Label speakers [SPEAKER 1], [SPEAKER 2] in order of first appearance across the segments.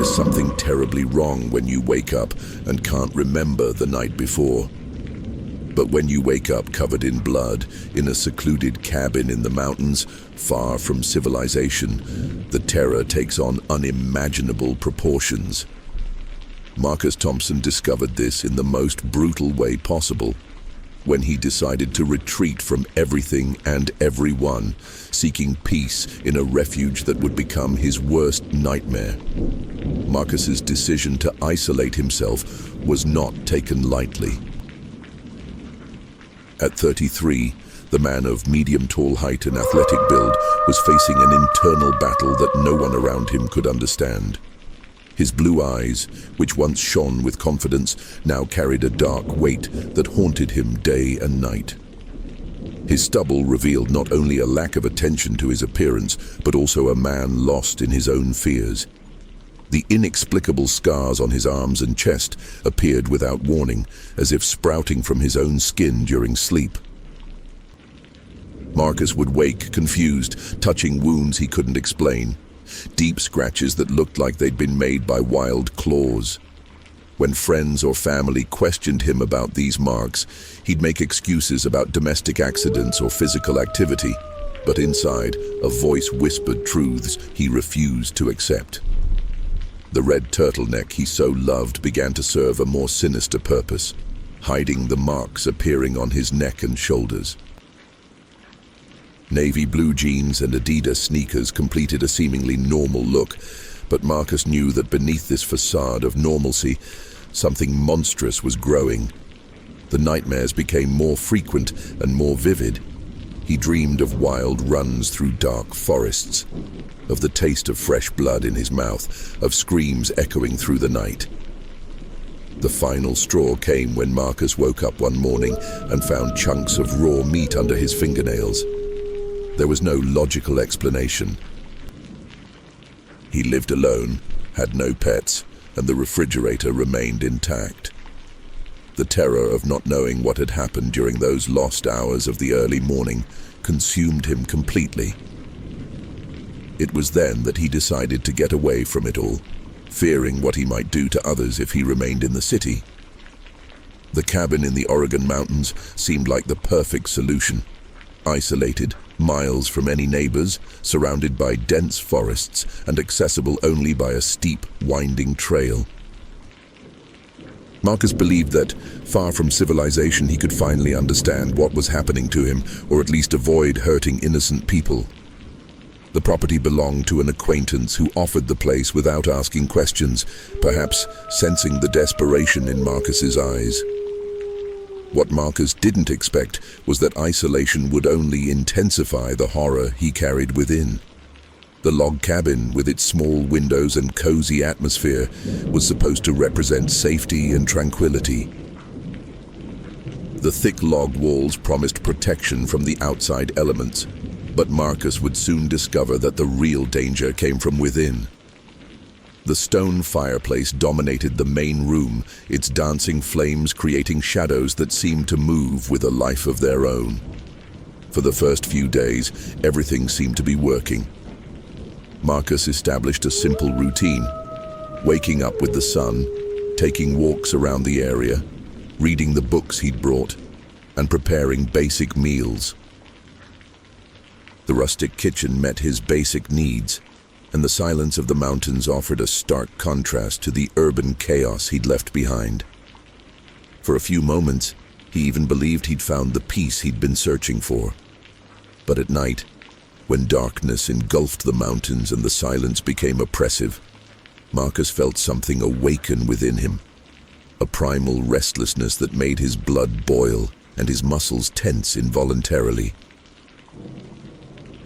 [SPEAKER 1] there's something terribly wrong when you wake up and can't remember the night before. But when you wake up covered in blood, in a secluded cabin in the mountains, far from civilization, the terror takes on unimaginable proportions. Marcus Thompson discovered this in the most brutal way possible, when he decided to retreat from everything and everyone, seeking peace in a refuge that would become his worst nightmare. Marcus's decision to isolate himself was not taken lightly. At 33, the man of medium-tall height and athletic build was facing an internal battle that no one around him could understand. His blue eyes, which once shone with confidence, now carried a dark weight that haunted him day and night. His stubble revealed not only a lack of attention to his appearance, but also a man lost in his own fears. The inexplicable scars on his arms and chest appeared without warning, as if sprouting from his own skin during sleep. Marcus would wake confused, touching wounds he couldn't explain. Deep scratches that looked like they'd been made by wild claws. When friends or family questioned him about these marks, he'd make excuses about domestic accidents or physical activity, but inside, a voice whispered truths he refused to accept. The red turtleneck he so loved began to serve a more sinister purpose, hiding the marks appearing on his neck and shoulders. Navy blue jeans and Adidas sneakers completed a seemingly normal look, but Marcus knew that beneath this facade of normalcy, something monstrous was growing. The nightmares became more frequent and more vivid. He dreamed of wild runs through dark forests, of the taste of fresh blood in his mouth, of screams echoing through the night. The final straw came when Marcus woke up one morning and found chunks of raw meat under his fingernails. There was no logical explanation. He lived alone, had no pets, and the refrigerator remained intact. The terror of not knowing what had happened during those lost hours of the early morning consumed him completely. It was then that he decided to get away from it all, fearing what he might do to others if he remained in the city. The cabin in the Oregon mountains seemed like the perfect solution. Isolated, miles from any neighbors, surrounded by dense forests, and accessible only by a steep, winding trail. Marcus believed that, far from civilization, he could finally understand what was happening to him, or at least avoid hurting innocent people. The property belonged to an acquaintance who offered the place without asking questions, perhaps sensing the desperation in Marcus's eyes. What Marcus didn't expect was that isolation would only intensify the horror he carried within. The log cabin, with its small windows and cozy atmosphere, was supposed to represent safety and tranquility. The thick log walls promised protection from the outside elements, but Marcus would soon discover that the real danger came from within. The stone fireplace dominated the main room, its dancing flames creating shadows that seemed to move with a life of their own. For the first few days, everything seemed to be working. Marcus established a simple routine, waking up with the sun, taking walks around the area, reading the books he'd brought, and preparing basic meals. The rustic kitchen met his basic needs, and the silence of the mountains offered a stark contrast to the urban chaos he'd left behind. For a few moments, he even believed he'd found the peace he'd been searching for. But at night, when darkness engulfed the mountains and the silence became oppressive, Marcus felt something awaken within him, a primal restlessness that made his blood boil and his muscles tense involuntarily.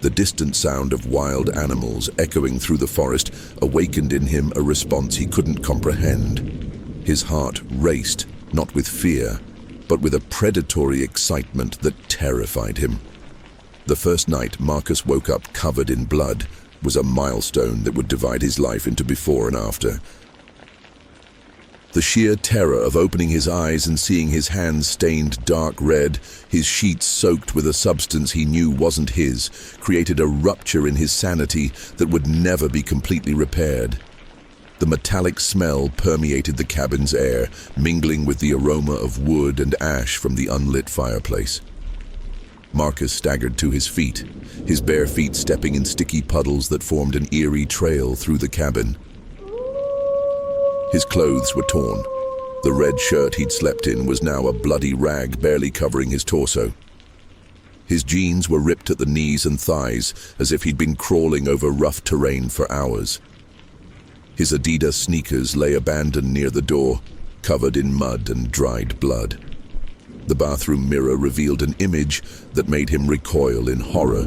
[SPEAKER 1] The distant sound of wild animals echoing through the forest awakened in him a response he couldn't comprehend. His heart raced, not with fear, but with a predatory excitement that terrified him. The first night Marcus woke up covered in blood was a milestone that would divide his life into before and after. The sheer terror of opening his eyes and seeing his hands stained dark red, his sheets soaked with a substance he knew wasn't his, created a rupture in his sanity that would never be completely repaired. The metallic smell permeated the cabin's air, mingling with the aroma of wood and ash from the unlit fireplace. Marcus staggered to his feet, his bare feet stepping in sticky puddles that formed an eerie trail through the cabin. His clothes were torn. The red shirt he'd slept in was now a bloody rag barely covering his torso. His jeans were ripped at the knees and thighs, as if he'd been crawling over rough terrain for hours. His Adidas sneakers lay abandoned near the door, covered in mud and dried blood. The bathroom mirror revealed an image that made him recoil in horror.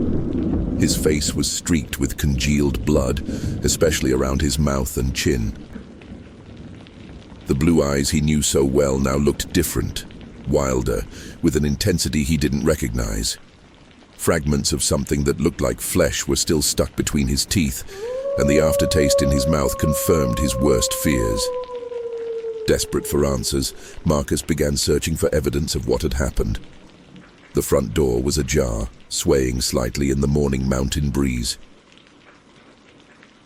[SPEAKER 1] His face was streaked with congealed blood, especially around his mouth and chin. The blue eyes he knew so well now looked different, wilder, with an intensity he didn't recognize. Fragments of something that looked like flesh were still stuck between his teeth, and the aftertaste in his mouth confirmed his worst fears. Desperate for answers, Marcus began searching for evidence of what had happened. The front door was ajar, swaying slightly in the morning mountain breeze.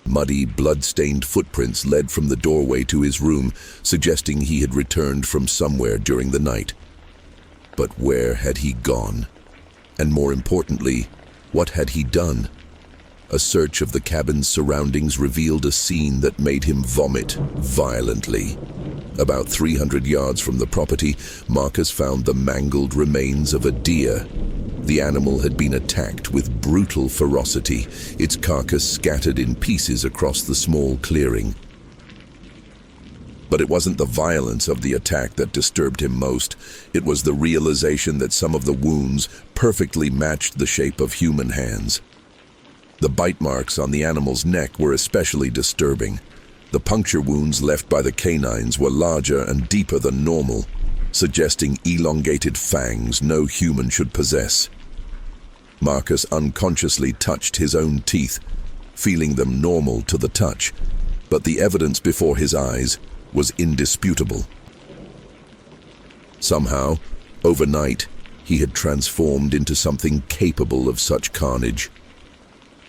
[SPEAKER 1] Muddy, blood-stained footprints led from the doorway to his room, suggesting he had returned from somewhere during the night. But where had he gone? And more importantly, what had he done? A search of the cabin's surroundings revealed a scene that made him vomit violently. About 300 yards from the property, Marcus found the mangled remains of a deer. The animal had been attacked with brutal ferocity, its carcass scattered in pieces across the small clearing. But it wasn't the violence of the attack that disturbed him most. It was the realization that some of the wounds perfectly matched the shape of human hands. The bite marks on the animal's neck were especially disturbing. The puncture wounds left by the canines were larger and deeper than normal, suggesting elongated fangs no human should possess. Marcus unconsciously touched his own teeth, feeling them normal to the touch, but the evidence before his eyes was indisputable. Somehow, overnight, he had transformed into something capable of such carnage.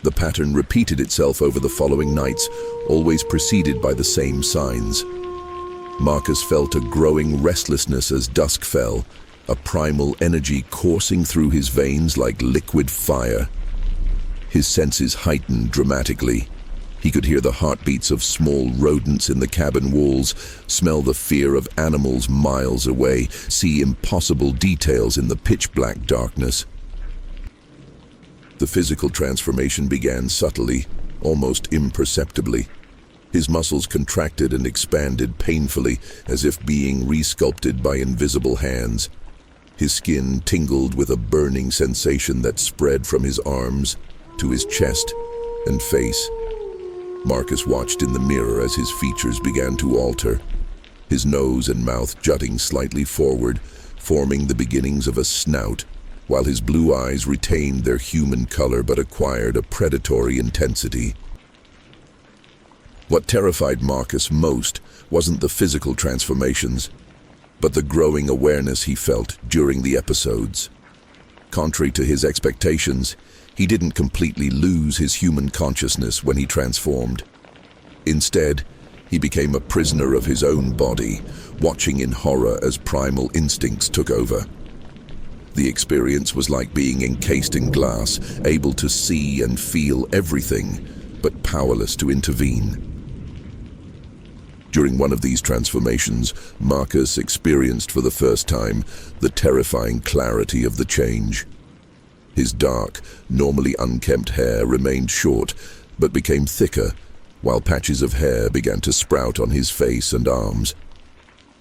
[SPEAKER 1] The pattern repeated itself over the following nights, always preceded by the same signs. Marcus felt a growing restlessness as dusk fell, a primal energy coursing through his veins like liquid fire. His senses heightened dramatically. He could hear the heartbeats of small rodents in the cabin walls, smell the fear of animals miles away, see impossible details in the pitch-black darkness. The physical transformation began subtly, almost imperceptibly. His muscles contracted and expanded painfully, as if being resculpted by invisible hands. His skin tingled with a burning sensation that spread from his arms to his chest and face. Marcus watched in the mirror as his features began to alter, his nose and mouth jutting slightly forward, forming the beginnings of a snout, while his blue eyes retained their human color but acquired a predatory intensity. What terrified Marcus most wasn't the physical transformations, but the growing awareness he felt during the episodes. Contrary to his expectations, he didn't completely lose his human consciousness when he transformed. Instead, he became a prisoner of his own body, watching in horror as primal instincts took over. The experience was like being encased in glass, able to see and feel everything, but powerless to intervene. During one of these transformations, Marcus experienced for the first time the terrifying clarity of the change. His dark, normally unkempt hair remained short, but became thicker, while patches of hair began to sprout on his face and arms.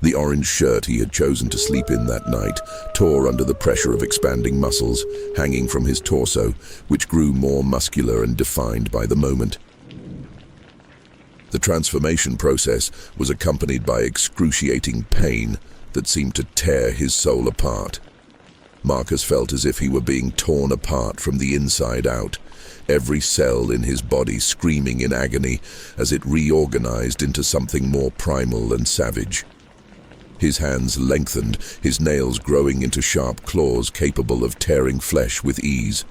[SPEAKER 1] The orange shirt he had chosen to sleep in that night tore under the pressure of expanding muscles, hanging from his torso, which grew more muscular and defined by the moment. The transformation process was accompanied by excruciating pain that seemed to tear his soul apart. Marcus felt as if he were being torn apart from the inside out, every cell in his body screaming in agony as it reorganized into something more primal and savage. His hands lengthened, his nails growing into sharp claws capable of tearing flesh with ease.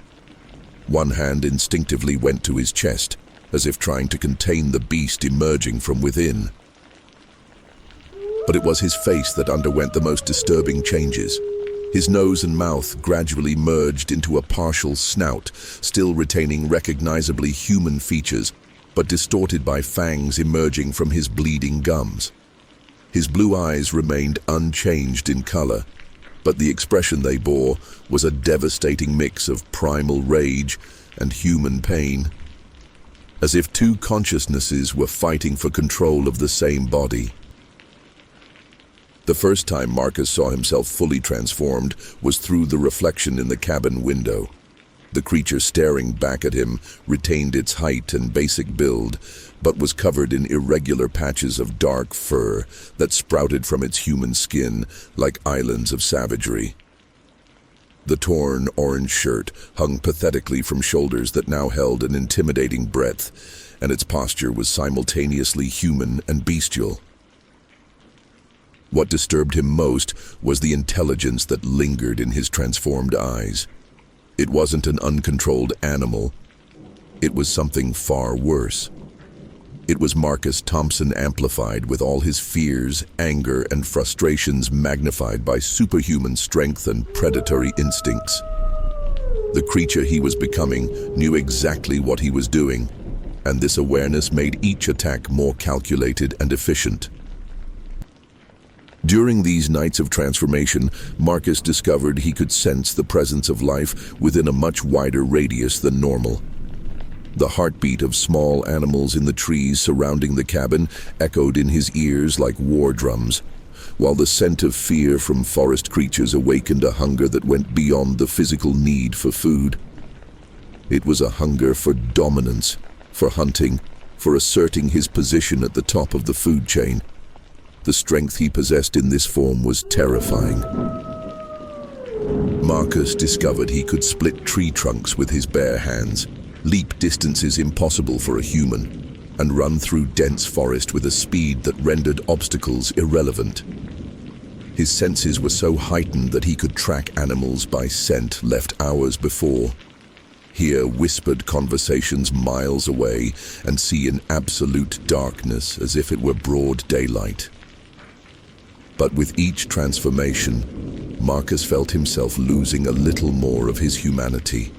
[SPEAKER 1] One hand instinctively went to his chest, as if trying to contain the beast emerging from within. But it was his face that underwent the most disturbing changes. His nose and mouth gradually merged into a partial snout, still retaining recognizably human features, but distorted by fangs emerging from his bleeding gums. His blue eyes remained unchanged in color, but the expression they bore was a devastating mix of primal rage and human pain, as if two consciousnesses were fighting for control of the same body. The first time Marcus saw himself fully transformed was through the reflection in the cabin window. The creature staring back at him retained its height and basic build, but was covered in irregular patches of dark fur that sprouted from its human skin like islands of savagery. The torn orange shirt hung pathetically from shoulders that now held an intimidating breadth, and its posture was simultaneously human and bestial. What disturbed him most was the intelligence that lingered in his transformed eyes. It wasn't an uncontrolled animal. It was something far worse. It was Marcus Thompson amplified, with all his fears, anger, and frustrations magnified by superhuman strength and predatory instincts. The creature he was becoming knew exactly what he was doing, and this awareness made each attack more calculated and efficient. During these nights of transformation, Marcus discovered he could sense the presence of life within a much wider radius than normal. The heartbeat of small animals in the trees surrounding the cabin echoed in his ears like war drums, while the scent of fear from forest creatures awakened a hunger that went beyond the physical need for food. It was a hunger for dominance, for hunting, for asserting his position at the top of the food chain. The strength he possessed in this form was terrifying. Marcus discovered he could split tree trunks with his bare hands, leap distances impossible for a human, and run through dense forest with a speed that rendered obstacles irrelevant. His senses were so heightened that he could track animals by scent left hours before, hear whispered conversations miles away, and see in absolute darkness as if it were broad daylight. But with each transformation, Marcus felt himself losing a little more of his humanity.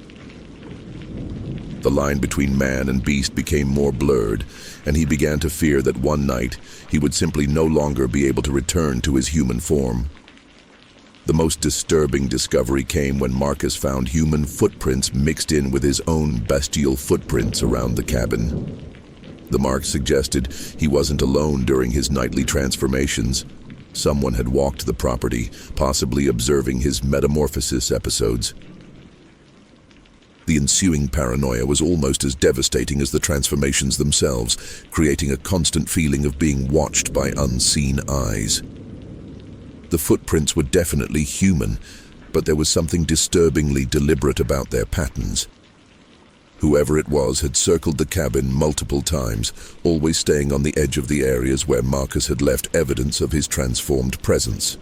[SPEAKER 1] The line between man and beast became more blurred, and he began to fear that one night he would simply no longer be able to return to his human form. The most disturbing discovery came when Marcus found human footprints mixed in with his own bestial footprints around the cabin. The marks suggested he wasn't alone during his nightly transformations. Someone had walked the property, possibly observing his metamorphosis episodes. The ensuing paranoia was almost as devastating as the transformations themselves, creating a constant feeling of being watched by unseen eyes. The footprints were definitely human, but there was something disturbingly deliberate about their patterns. Whoever it was had circled the cabin multiple times, always staying on the edge of the areas where Marcus had left evidence of his transformed presence.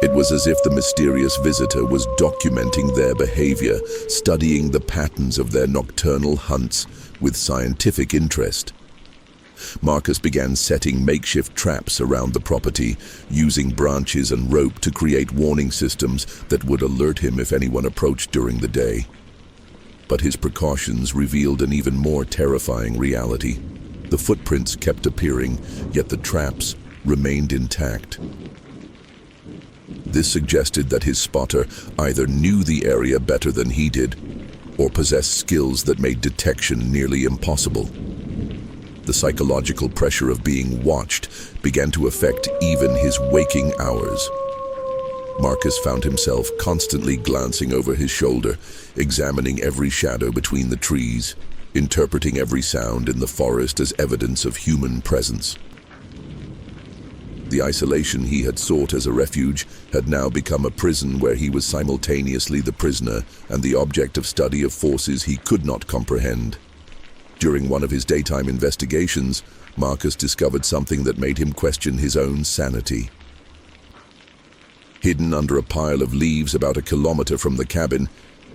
[SPEAKER 1] It was as if the mysterious visitor was documenting their behavior, studying the patterns of their nocturnal hunts with scientific interest. Marcus began setting makeshift traps around the property, using branches and rope to create warning systems that would alert him if anyone approached during the day. But his precautions revealed an even more terrifying reality. The footprints kept appearing, yet the traps remained intact. This suggested that his spotter either knew the area better than he did, or possessed skills that made detection nearly impossible. The psychological pressure of being watched began to affect even his waking hours. Marcus found himself constantly glancing over his shoulder, examining every shadow between the trees, interpreting every sound in the forest as evidence of human presence. The isolation he had sought as a refuge had now become a prison where he was simultaneously the prisoner and the object of study of forces he could not comprehend. During one of his daytime investigations, Marcus discovered something that made him question his own sanity. Hidden under a pile of leaves about a kilometer from the cabin,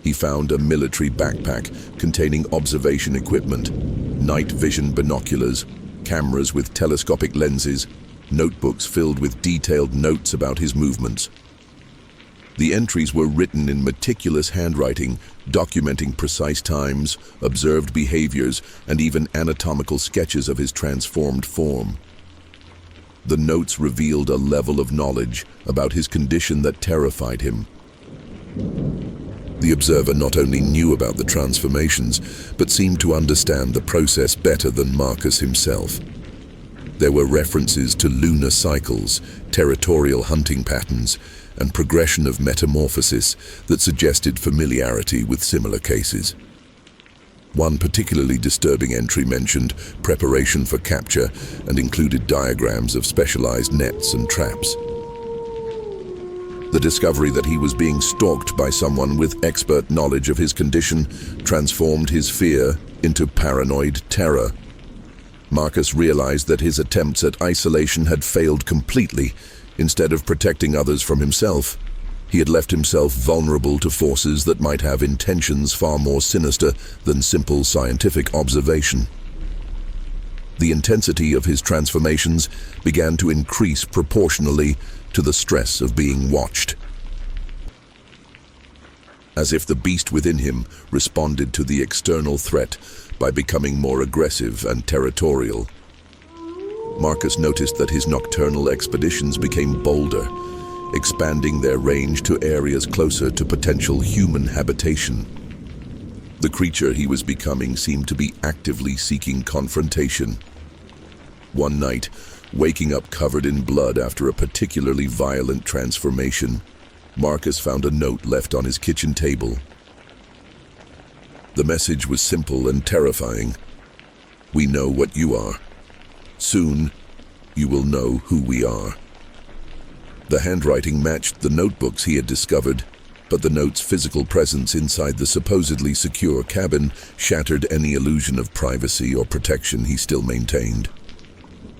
[SPEAKER 1] He found a military backpack containing observation equipment, night vision binoculars, cameras with telescopic lenses, notebooks filled with detailed notes about his movements. The entries were written in meticulous handwriting, documenting precise times, observed behaviors, and even anatomical sketches of his transformed form. The notes revealed a level of knowledge about his condition that terrified him. The observer not only knew about the transformations, but seemed to understand the process better than Marcus himself. There were references to lunar cycles, territorial hunting patterns, and progression of metamorphosis that suggested familiarity with similar cases. One particularly disturbing entry mentioned preparation for capture and included diagrams of specialized nets and traps. The discovery that he was being stalked by someone with expert knowledge of his condition transformed his fear into paranoid terror. Marcus realized that his attempts at isolation had failed completely. Instead of protecting others from himself, he had left himself vulnerable to forces that might have intentions far more sinister than simple scientific observation. The intensity of his transformations began to increase proportionally to the stress of being watched. As if the beast within him responded to the external threat by becoming more aggressive and territorial. Marcus noticed that his nocturnal expeditions became bolder, expanding their range to areas closer to potential human habitation. The creature he was becoming seemed to be actively seeking confrontation. One night, waking up covered in blood after a particularly violent transformation, Marcus found a note left on his kitchen table. The message was simple and terrifying. "We know what you are. Soon, you will know who we are." The handwriting matched the notebooks he had discovered, but the note's physical presence inside the supposedly secure cabin shattered any illusion of privacy or protection he still maintained.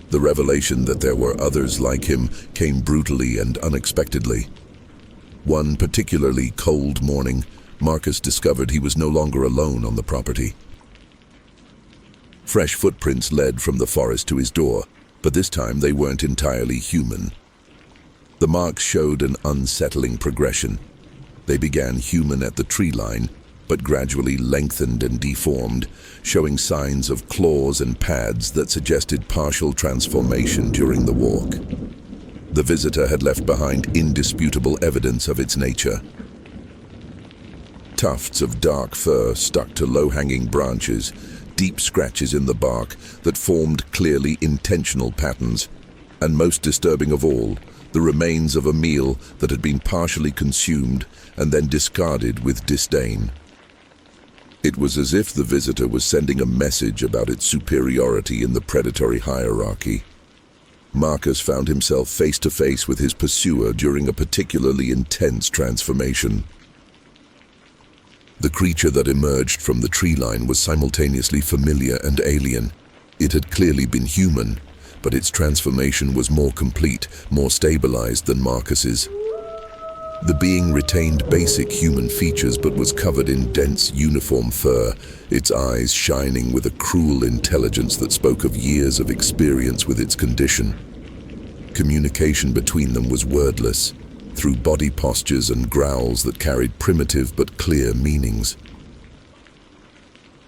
[SPEAKER 1] The revelation that there were others like him came brutally and unexpectedly. One particularly cold morning, Marcus discovered he was no longer alone on the property. Fresh footprints led from the forest to his door, but this time they weren't entirely human. The marks showed an unsettling progression. They began human at the tree line, but gradually lengthened and deformed, showing signs of claws and pads that suggested partial transformation during the walk. The visitor had left behind indisputable evidence of its nature. Tufts of dark fur stuck to low-hanging branches, deep scratches in the bark that formed clearly intentional patterns, and most disturbing of all, the remains of a meal that had been partially consumed and then discarded with disdain. It was as if the visitor was sending a message about its superiority in the predatory hierarchy. Marcus found himself face to face with his pursuer during a particularly intense transformation. The creature that emerged from the tree line was simultaneously familiar and alien. It had clearly been human, but its transformation was more complete, more stabilized than Marcus's. The being retained basic human features but was covered in dense, uniform fur, its eyes shining with a cruel intelligence that spoke of years of experience with its condition. Communication between them was wordless, through body postures and growls that carried primitive but clear meanings.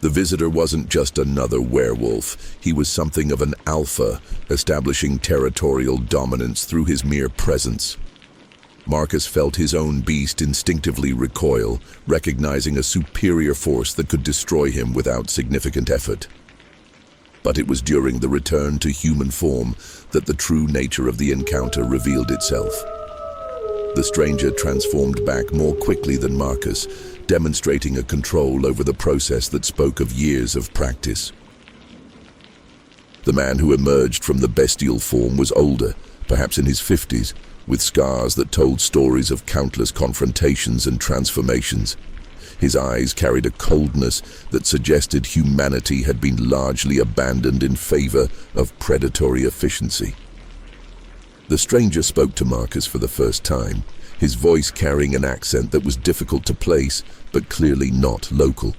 [SPEAKER 1] The visitor wasn't just another werewolf, he was something of an alpha, establishing territorial dominance through his mere presence. Marcus felt his own beast instinctively recoil, recognizing a superior force that could destroy him without significant effort. But it was during the return to human form that the true nature of the encounter revealed itself. The stranger transformed back more quickly than Marcus, demonstrating a control over the process that spoke of years of practice. The man who emerged from the bestial form was older, perhaps in his 50s, with scars that told stories of countless confrontations and transformations. His eyes carried a coldness that suggested humanity had been largely abandoned in favor of predatory efficiency. The stranger spoke to Marcus for the first time, his voice carrying an accent that was difficult to place, but clearly not local.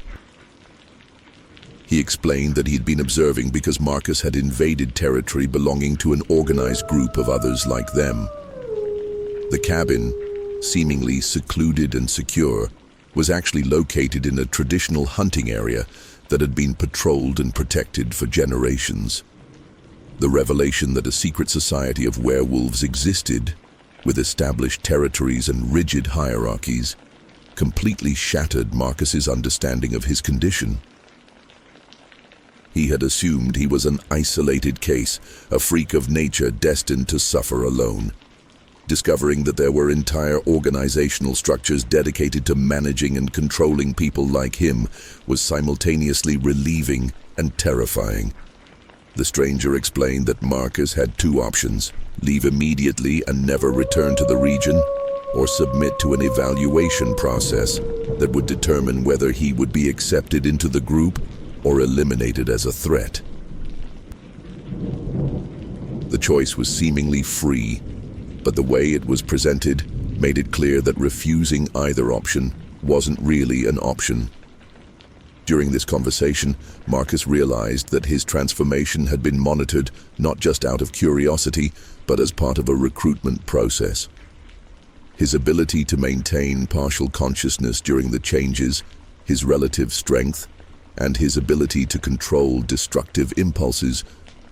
[SPEAKER 1] He explained that he had been observing because Marcus had invaded territory belonging to an organized group of others like them. The cabin, seemingly secluded and secure, was actually located in a traditional hunting area that had been patrolled and protected for generations. The revelation that a secret society of werewolves existed, with established territories and rigid hierarchies, completely shattered Marcus's understanding of his condition. He had assumed he was an isolated case, a freak of nature destined to suffer alone. Discovering that there were entire organizational structures dedicated to managing and controlling people like him was simultaneously relieving and terrifying. The stranger explained that Marcus had two options: leave immediately and never return to the region, or submit to an evaluation process that would determine whether he would be accepted into the group or eliminated as a threat. The choice was seemingly free, but the way it was presented made it clear that refusing either option wasn't really an option. During this conversation, Marcus realized that his transformation had been monitored not just out of curiosity, but as part of a recruitment process. His ability to maintain partial consciousness during the changes, his relative strength, and his ability to control destructive impulses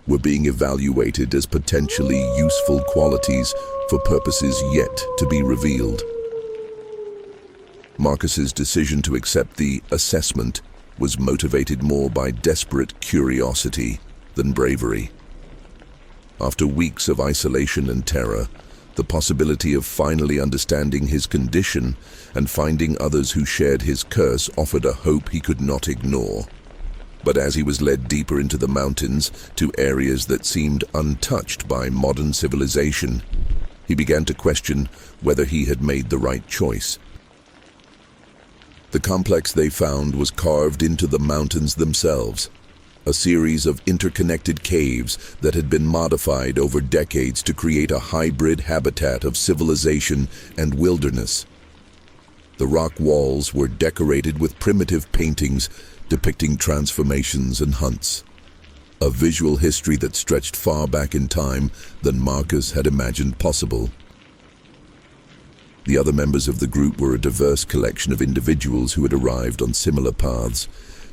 [SPEAKER 1] were being evaluated as potentially useful qualities for purposes yet to be revealed. Marcus's decision to accept the assessment was motivated more by desperate curiosity than bravery. After weeks of isolation and terror, the possibility of finally understanding his condition and finding others who shared his curse offered a hope he could not ignore. But as he was led deeper into the mountains, to areas that seemed untouched by modern civilization, he began to question whether he had made the right choice. The complex they found was carved into the mountains themselves, a series of interconnected caves that had been modified over decades to create a hybrid habitat of civilization and wilderness. The rock walls were decorated with primitive paintings depicting transformations and hunts, a visual history that stretched far back in time than Marcus had imagined possible. The other members of the group were a diverse collection of individuals who had arrived on similar paths,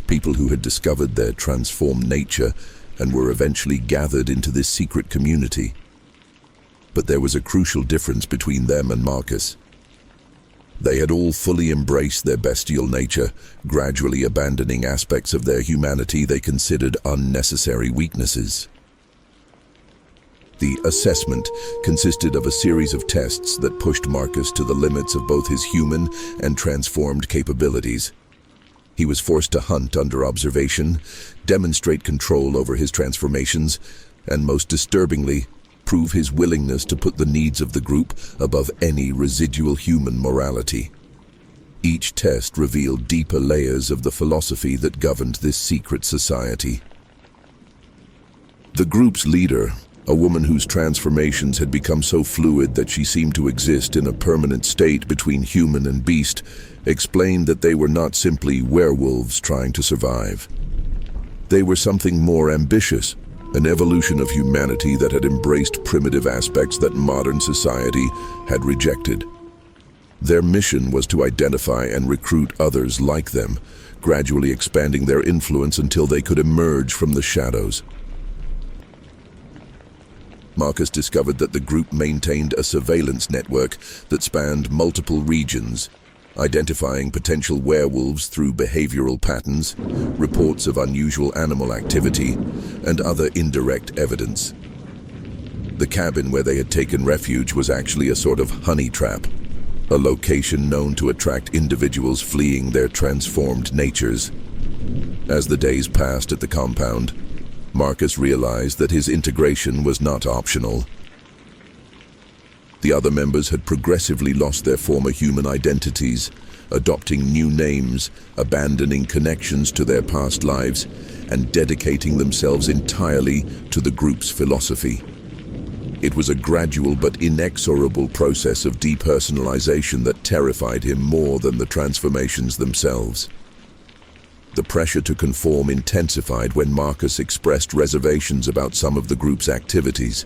[SPEAKER 1] people who had discovered their transformed nature and were eventually gathered into this secret community. But there was a crucial difference between them and Marcus. They had all fully embraced their bestial nature, gradually abandoning aspects of their humanity they considered unnecessary weaknesses. The assessment consisted of a series of tests that pushed Marcus to the limits of both his human and transformed capabilities. He was forced to hunt under observation, demonstrate control over his transformations, and most disturbingly, prove his willingness to put the needs of the group above any residual human morality. Each test revealed deeper layers of the philosophy that governed this secret society. The group's leader, a woman whose transformations had become so fluid that she seemed to exist in a permanent state between human and beast, explained that they were not simply werewolves trying to survive. They were something more ambitious, an evolution of humanity that had embraced primitive aspects that modern society had rejected. Their mission was to identify and recruit others like them, gradually expanding their influence until they could emerge from the shadows. Marcus discovered that the group maintained a surveillance network that spanned multiple regions, identifying potential werewolves through behavioral patterns, reports of unusual animal activity, and other indirect evidence. The cabin where they had taken refuge was actually a sort of honey trap, a location known to attract individuals fleeing their transformed natures. As the days passed at the compound, Marcus realized that his integration was not optional. The other members had progressively lost their former human identities, adopting new names, abandoning connections to their past lives, and dedicating themselves entirely to the group's philosophy. It was a gradual but inexorable process of depersonalization that terrified him more than the transformations themselves. The pressure to conform intensified when Marcus expressed reservations about some of the group's activities.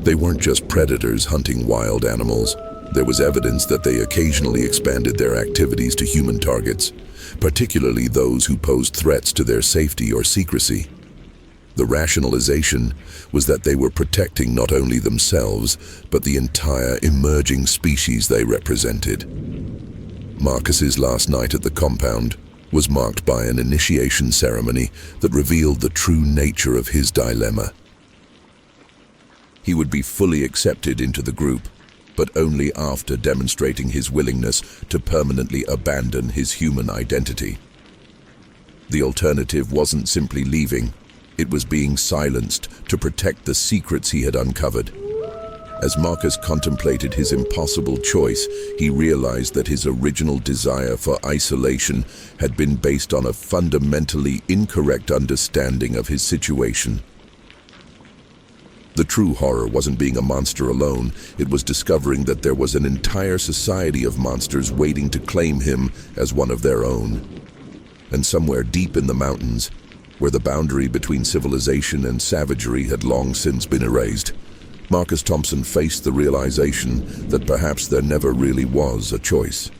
[SPEAKER 1] They weren't just predators hunting wild animals. There was evidence that they occasionally expanded their activities to human targets, particularly those who posed threats to their safety or secrecy. The rationalization was that they were protecting not only themselves, but the entire emerging species they represented. Marcus's last night at the compound was marked by an initiation ceremony that revealed the true nature of his dilemma. He would be fully accepted into the group, but only after demonstrating his willingness to permanently abandon his human identity. The alternative wasn't simply leaving, it was being silenced to protect the secrets he had uncovered. As Marcus contemplated his impossible choice, he realized that his original desire for isolation had been based on a fundamentally incorrect understanding of his situation. The true horror wasn't being a monster alone, it was discovering that there was an entire society of monsters waiting to claim him as one of their own. And somewhere deep in the mountains, where the boundary between civilization and savagery had long since been erased, Marcus Thompson faced the realization that perhaps there never really was a choice.